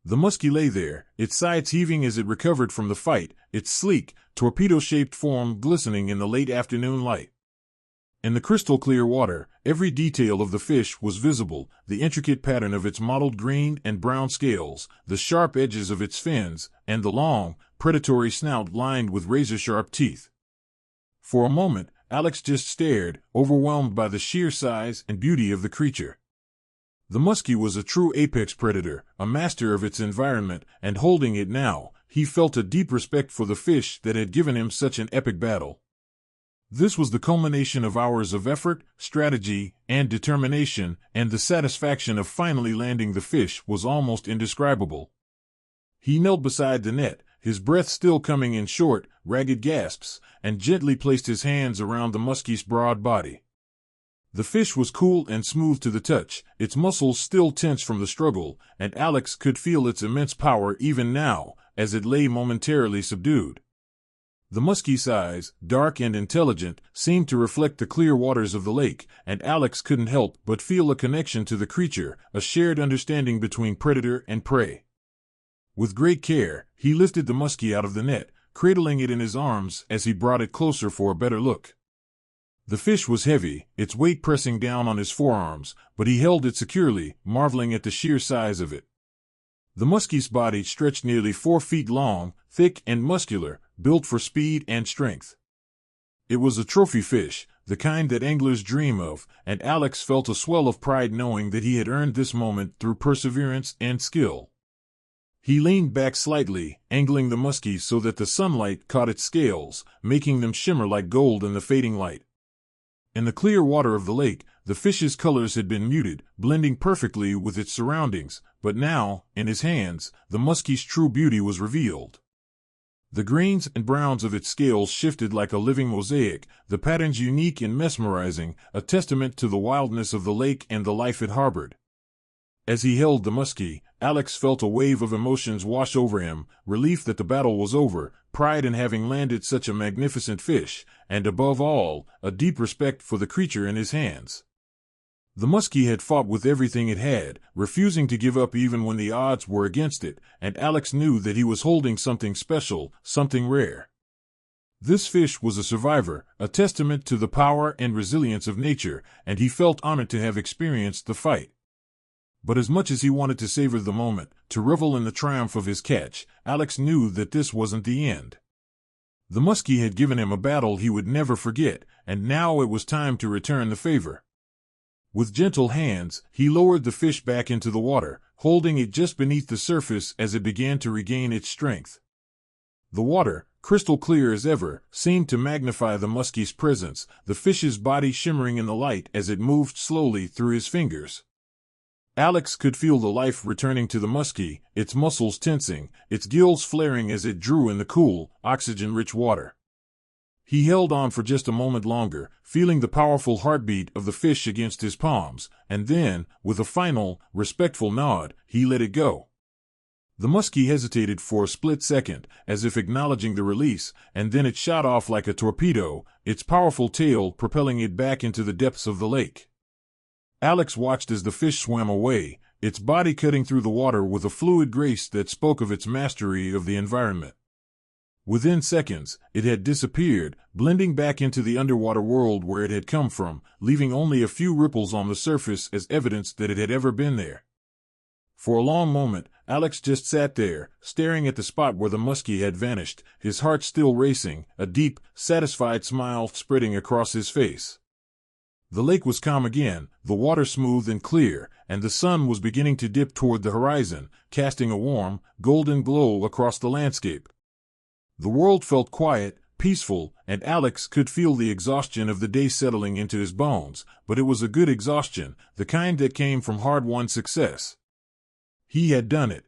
The Musky lay there, its sides heaving as it recovered from the fight, its sleek, torpedo-shaped form glistening in the late afternoon light. In the crystal-clear water, every detail of the fish was visible: the intricate pattern of its mottled green and brown scales, the sharp edges of its fins, and the long, predatory snout lined with razor-sharp teeth. For a moment, Alex just stared, overwhelmed by the sheer size and beauty of the creature. The Musky was a true apex predator, a master of its environment, and holding it now, he felt a deep respect for the fish that had given him such an epic battle. This was the culmination of hours of effort, strategy, and determination, and the satisfaction of finally landing the fish was almost indescribable. He knelt beside the net, his breath still coming in short, ragged gasps, and gently placed his hands around the Musky's broad body. The fish was cool and smooth to the touch, its muscles still tense from the struggle, and Alex could feel its immense power even now, as it lay momentarily subdued. The Musky's eyes, dark and intelligent, seemed to reflect the clear waters of the lake, and Alex couldn't help but feel a connection to the creature, a shared understanding between predator and prey. With great care, he lifted the Musky out of the net, cradling it in his arms as he brought it closer for a better look. The fish was heavy, its weight pressing down on his forearms, but he held it securely, marveling at the sheer size of it. The Musky's body stretched nearly 4 feet long, thick and muscular, built for speed and strength. It was a trophy fish, the kind that anglers dream of, and Alex felt a swell of pride knowing that he had earned this moment through perseverance and skill. He leaned back slightly, angling the muskie so that the sunlight caught its scales, making them shimmer like gold in the fading light. In the clear water of the lake, the fish's colors had been muted, blending perfectly with its surroundings, but now, in his hands, the muskie's true beauty was revealed. The greens and browns of its scales shifted like a living mosaic, the patterns unique and mesmerizing, a testament to the wildness of the lake and the life it harbored. As he held the muskie, Alex felt a wave of emotions wash over him, relief that the battle was over, pride in having landed such a magnificent fish, and above all, a deep respect for the creature in his hands. The muskie had fought with everything it had, refusing to give up even when the odds were against it, and Alex knew that he was holding something special, something rare. This fish was a survivor, a testament to the power and resilience of nature, and he felt honored to have experienced the fight. But as much as he wanted to savor the moment, to revel in the triumph of his catch, Alex knew that this wasn't the end. The muskie had given him a battle he would never forget, and now it was time to return the favor. With gentle hands, he lowered the fish back into the water, holding it just beneath the surface as it began to regain its strength. The water, crystal clear as ever, seemed to magnify the muskie's presence, the fish's body shimmering in the light as it moved slowly through his fingers. Alex could feel the life returning to the muskie, its muscles tensing, its gills flaring as it drew in the cool, oxygen-rich water. He held on for just a moment longer, feeling the powerful heartbeat of the fish against his palms, and then, with a final, respectful nod, he let it go. The muskie hesitated for a split second, as if acknowledging the release, and then it shot off like a torpedo, its powerful tail propelling it back into the depths of the lake. Alex watched as the fish swam away, its body cutting through the water with a fluid grace that spoke of its mastery of the environment. Within seconds, it had disappeared, blending back into the underwater world where it had come from, leaving only a few ripples on the surface as evidence that it had ever been there. For a long moment, Alex just sat there, staring at the spot where the muskie had vanished, his heart still racing, a deep, satisfied smile spreading across his face. The lake was calm again, the water smooth and clear, and the sun was beginning to dip toward the horizon, casting a warm, golden glow across the landscape. The world felt quiet, peaceful, and Alex could feel the exhaustion of the day settling into his bones, but it was a good exhaustion, the kind that came from hard-won success. He had done it.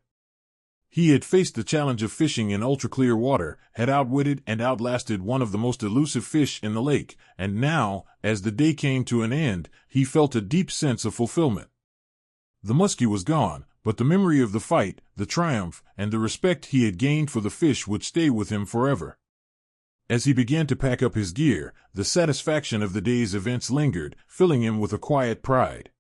He had faced the challenge of fishing in ultra-clear water, had outwitted and outlasted one of the most elusive fish in the lake, and now, as the day came to an end, he felt a deep sense of fulfillment. The muskie was gone, but the memory of the fight, the triumph, and the respect he had gained for the fish would stay with him forever. As he began to pack up his gear, the satisfaction of the day's events lingered, filling him with a quiet pride.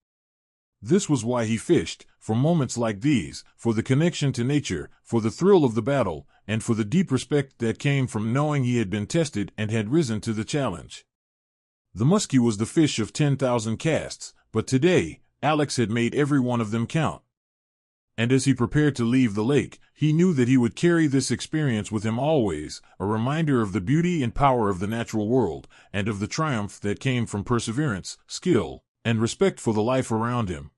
This was why he fished, for moments like these, for the connection to nature, for the thrill of the battle, and for the deep respect that came from knowing he had been tested and had risen to the challenge. The muskie was the fish of 10,000 casts, but today, Alex had made every one of them count. And as he prepared to leave the lake, he knew that he would carry this experience with him always, a reminder of the beauty and power of the natural world, and of the triumph that came from perseverance, skill, and respect for the life around him.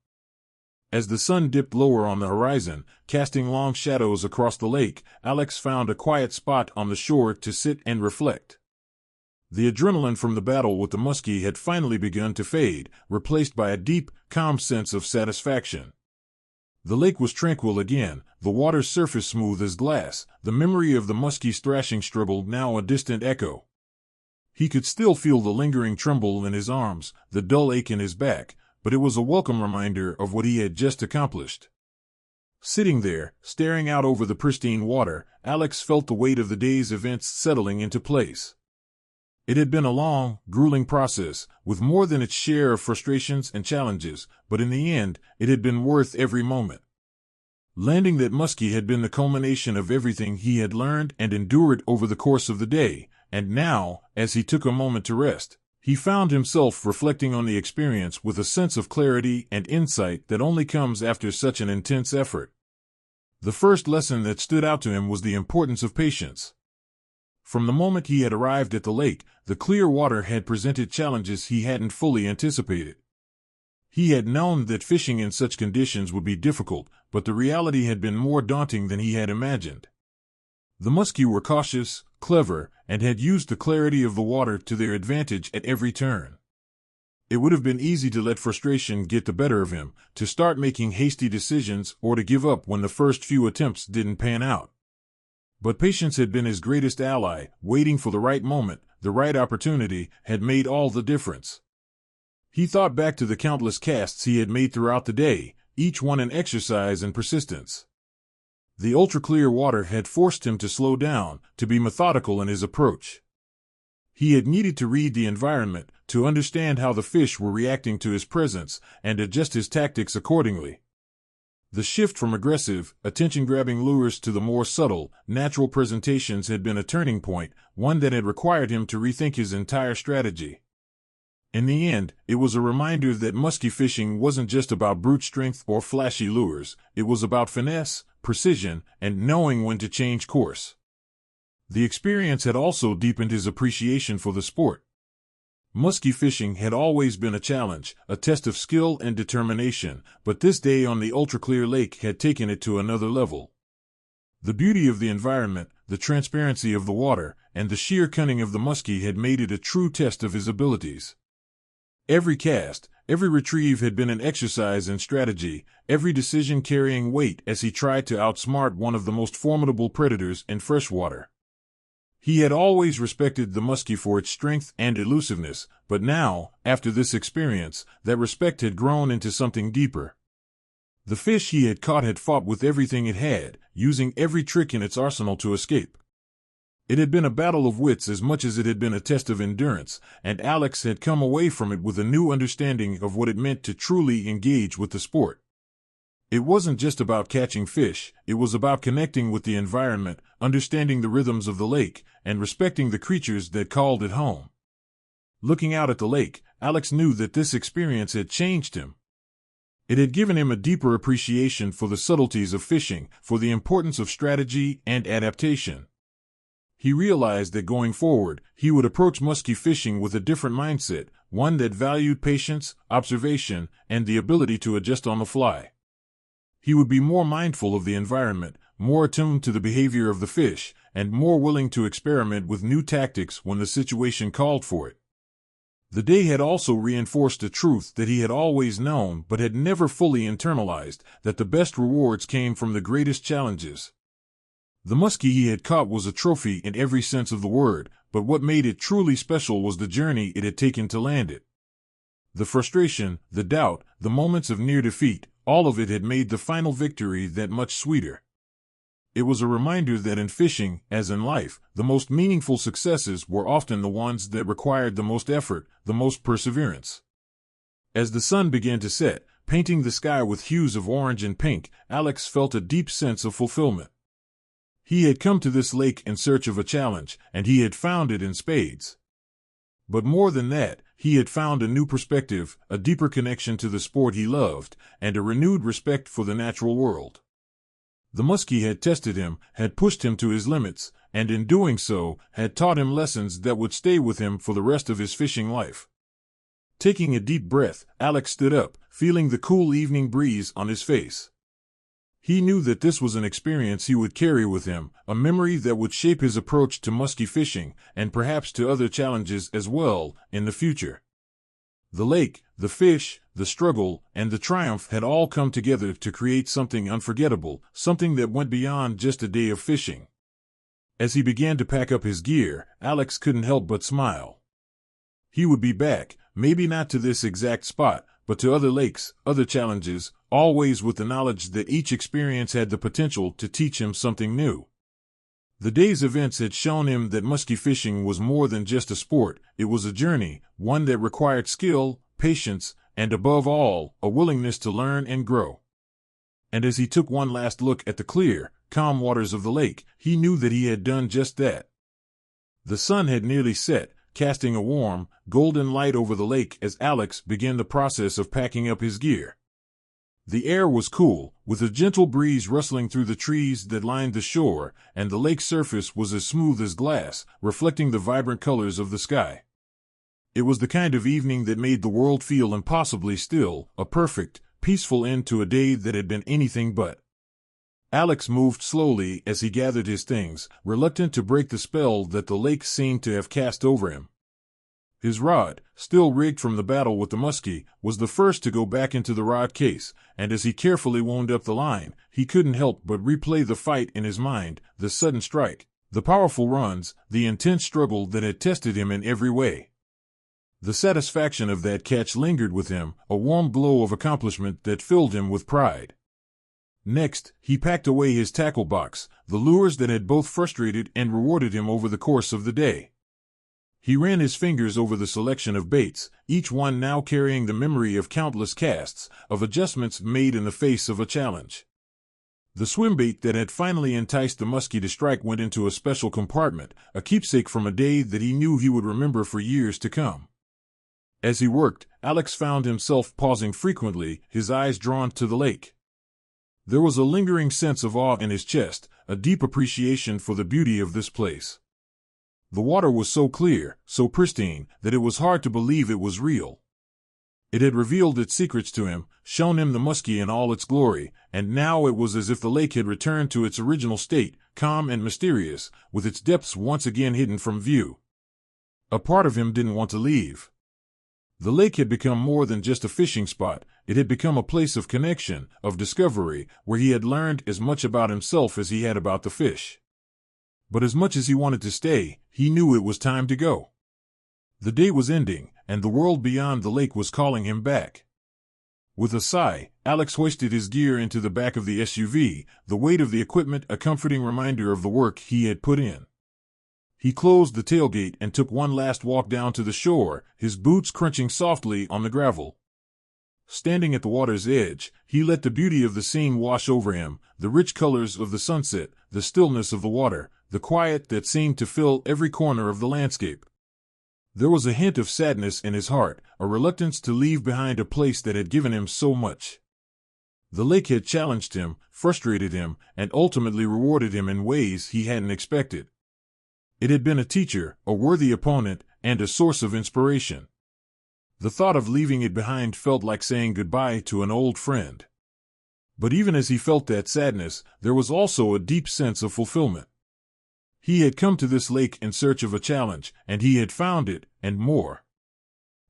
As the sun dipped lower on the horizon, casting long shadows across the lake, Alex found a quiet spot on the shore to sit and reflect. The adrenaline from the battle with the muskie had finally begun to fade, replaced by a deep, calm sense of satisfaction. The lake was tranquil again, the water's surface smooth as glass, the memory of the muskie's thrashing struggle now a distant echo. He could still feel the lingering tremble in his arms, the dull ache in his back, but it was a welcome reminder of what he had just accomplished. Sitting there, staring out over the pristine water, Alex felt the weight of the day's events settling into place. It had been a long, grueling process, with more than its share of frustrations and challenges, but in the end, it had been worth every moment. Landing that muskie had been the culmination of everything he had learned and endured over the course of the day, and now, as he took a moment to rest, he found himself reflecting on the experience with a sense of clarity and insight that only comes after such an intense effort. The first lesson that stood out to him was the importance of patience. From the moment he had arrived at the lake, the clear water had presented challenges he hadn't fully anticipated. He had known that fishing in such conditions would be difficult, but the reality had been more daunting than he had imagined. The muskie were cautious, clever, and had used the clarity of the water to their advantage at every turn. It would have been easy to let frustration get the better of him, to start making hasty decisions, or to give up when the first few attempts didn't pan out. But patience had been his greatest ally. Waiting for the right moment, the right opportunity, had made all the difference. He thought back to the countless casts he had made throughout the day, each one an exercise in persistence. The ultra-clear water had forced him to slow down, to be methodical in his approach. He had needed to read the environment, to understand how the fish were reacting to his presence, and adjust his tactics accordingly. The shift from aggressive, attention-grabbing lures to the more subtle, natural presentations had been a turning point, one that had required him to rethink his entire strategy. In the end, it was a reminder that musky fishing wasn't just about brute strength or flashy lures. It was about finesse, precision, and knowing when to change course. The experience had also deepened his appreciation for the sport. Musky fishing had always been a challenge, a test of skill and determination, but this day on the ultra-clear lake had taken it to another level. The beauty of the environment, the transparency of the water, and the sheer cunning of the muskie had made it a true test of his abilities. Every cast, every retrieve had been an exercise in strategy, every decision carrying weight as he tried to outsmart one of the most formidable predators in freshwater. He had always respected the muskie for its strength and elusiveness, but now, after this experience, that respect had grown into something deeper. The fish he had caught had fought with everything it had, using every trick in its arsenal to escape. It had been a battle of wits as much as it had been a test of endurance, and Alex had come away from it with a new understanding of what it meant to truly engage with the sport. It wasn't just about catching fish, it was about connecting with the environment, understanding the rhythms of the lake, and respecting the creatures that called it home. Looking out at the lake, Alex knew that this experience had changed him. It had given him a deeper appreciation for the subtleties of fishing, for the importance of strategy and adaptation. He realized that going forward, he would approach musky fishing with a different mindset, one that valued patience, observation, and the ability to adjust on the fly. He would be more mindful of the environment, more attuned to the behavior of the fish, and more willing to experiment with new tactics when the situation called for it. The day had also reinforced a truth that he had always known but had never fully internalized, that the best rewards came from the greatest challenges. The muskie he had caught was a trophy in every sense of the word, but what made it truly special was the journey it had taken to land it. The frustration, the doubt, the moments of near defeat, all of it had made the final victory that much sweeter. It was a reminder that in fishing, as in life, the most meaningful successes were often the ones that required the most effort, the most perseverance. As the sun began to set, painting the sky with hues of orange and pink, Alex felt a deep sense of fulfillment. He had come to this lake in search of a challenge, and he had found it in spades. But more than that, he had found a new perspective, a deeper connection to the sport he loved, and a renewed respect for the natural world. The muskie had tested him, had pushed him to his limits, and in doing so, had taught him lessons that would stay with him for the rest of his fishing life. Taking a deep breath, Alex stood up, feeling the cool evening breeze on his face. He knew that this was an experience he would carry with him, a memory that would shape his approach to musky fishing, and perhaps to other challenges as well, in the future. The lake, the fish, the struggle, and the triumph had all come together to create something unforgettable, something that went beyond just a day of fishing. As he began to pack up his gear, Alex couldn't help but smile. He would be back, maybe not to this exact spot, but to other lakes, other challenges, always with the knowledge that each experience had the potential to teach him something new. The day's events had shown him that musky fishing was more than just a sport, it was a journey, one that required skill, patience, and above all, a willingness to learn and grow. And as he took one last look at the clear, calm waters of the lake, he knew that he had done just that. The sun had nearly set, casting a warm, golden light over the lake as Alex began the process of packing up his gear. The air was cool, with a gentle breeze rustling through the trees that lined the shore, and the lake's surface was as smooth as glass, reflecting the vibrant colors of the sky. It was the kind of evening that made the world feel impossibly still, a perfect, peaceful end to a day that had been anything but. Alex moved slowly as he gathered his things, reluctant to break the spell that the lake seemed to have cast over him. His rod, still rigged from the battle with the Musky, was the first to go back into the rod case, and as he carefully wound up the line, he couldn't help but replay the fight in his mind, the sudden strike, the powerful runs, the intense struggle that had tested him in every way. The satisfaction of that catch lingered with him, a warm glow of accomplishment that filled him with pride. Next, he packed away his tackle box, the lures that had both frustrated and rewarded him over the course of the day. He ran his fingers over the selection of baits, each one now carrying the memory of countless casts, of adjustments made in the face of a challenge. The swim bait that had finally enticed the Musky to strike went into a special compartment, a keepsake from a day that he knew he would remember for years to come. As he worked, Alex found himself pausing frequently, his eyes drawn to the lake. There was a lingering sense of awe in his chest, a deep appreciation for the beauty of this place. The water was so clear, so pristine, that it was hard to believe it was real. It had revealed its secrets to him, shown him the Musky in all its glory, and now it was as if the lake had returned to its original state, calm and mysterious, with its depths once again hidden from view. A part of him didn't want to leave. The lake had become more than just a fishing spot. It had become a place of connection, of discovery, where he had learned as much about himself as he had about the fish. But as much as he wanted to stay, he knew it was time to go. The day was ending, and the world beyond the lake was calling him back. With a sigh, Alex hoisted his gear into the back of the SUV, the weight of the equipment a comforting reminder of the work he had put in. He closed the tailgate and took one last walk down to the shore, his boots crunching softly on the gravel. Standing at the water's edge, he let the beauty of the scene wash over him, the rich colors of the sunset, the stillness of the water, the quiet that seemed to fill every corner of the landscape. There was a hint of sadness in his heart, a reluctance to leave behind a place that had given him so much. The lake had challenged him, frustrated him, and ultimately rewarded him in ways he hadn't expected. It had been a teacher, a worthy opponent, and a source of inspiration. The thought of leaving it behind felt like saying goodbye to an old friend. But even as he felt that sadness, there was also a deep sense of fulfillment. He had come to this lake in search of a challenge, and he had found it, and more.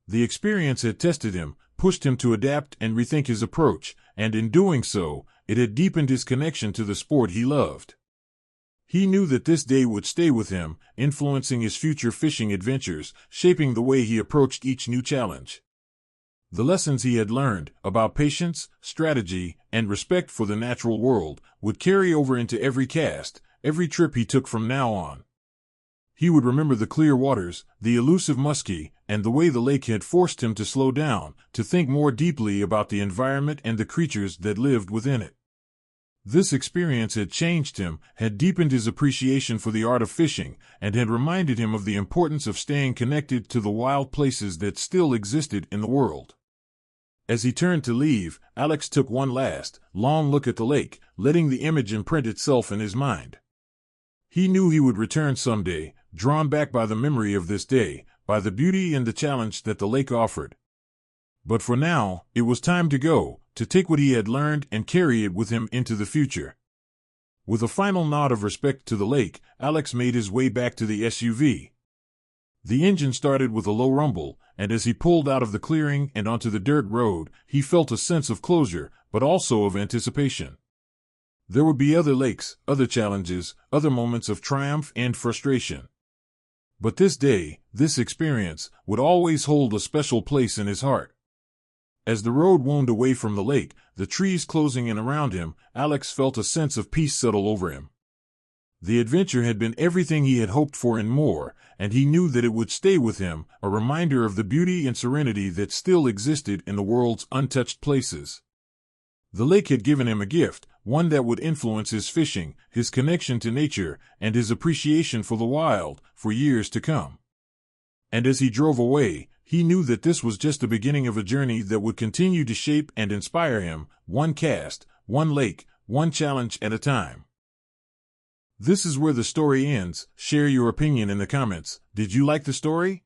The experience had tested him, pushed him to adapt and rethink his approach, and in doing so, it had deepened his connection to the sport he loved. He knew that this day would stay with him, influencing his future fishing adventures, shaping the way he approached each new challenge. The lessons he had learned about patience, strategy, and respect for the natural world would carry over into every cast, every trip he took from now on. He would remember the clear waters, the elusive Musky, and the way the lake had forced him to slow down, to think more deeply about the environment and the creatures that lived within it. This experience had changed him, had deepened his appreciation for the art of fishing, and had reminded him of the importance of staying connected to the wild places that still existed in the world. As he turned to leave, Alex took one last, long look at the lake, letting the image imprint itself in his mind. He knew he would return someday, drawn back by the memory of this day, by the beauty and the challenge that the lake offered. But for now, it was time to go, to take what he had learned and carry it with him into the future. With a final nod of respect to the lake, Alex made his way back to the SUV. The engine started with a low rumble, and as he pulled out of the clearing and onto the dirt road, he felt a sense of closure, but also of anticipation. There would be other lakes, other challenges, other moments of triumph and frustration. But this day, this experience, would always hold a special place in his heart. As the road wound away from the lake, the trees closing in around him, Alex felt a sense of peace settle over him. The adventure had been everything he had hoped for and more, and he knew that it would stay with him, a reminder of the beauty and serenity that still existed in the world's untouched places. The lake had given him a gift, one that would influence his fishing, his connection to nature, and his appreciation for the wild, for years to come. And as he drove away, He knew that this was just the beginning of a journey that would continue to shape and inspire him, one cast, one lake, one challenge at a time. This is where the story ends. Share your opinion in the comments. Did you like the story?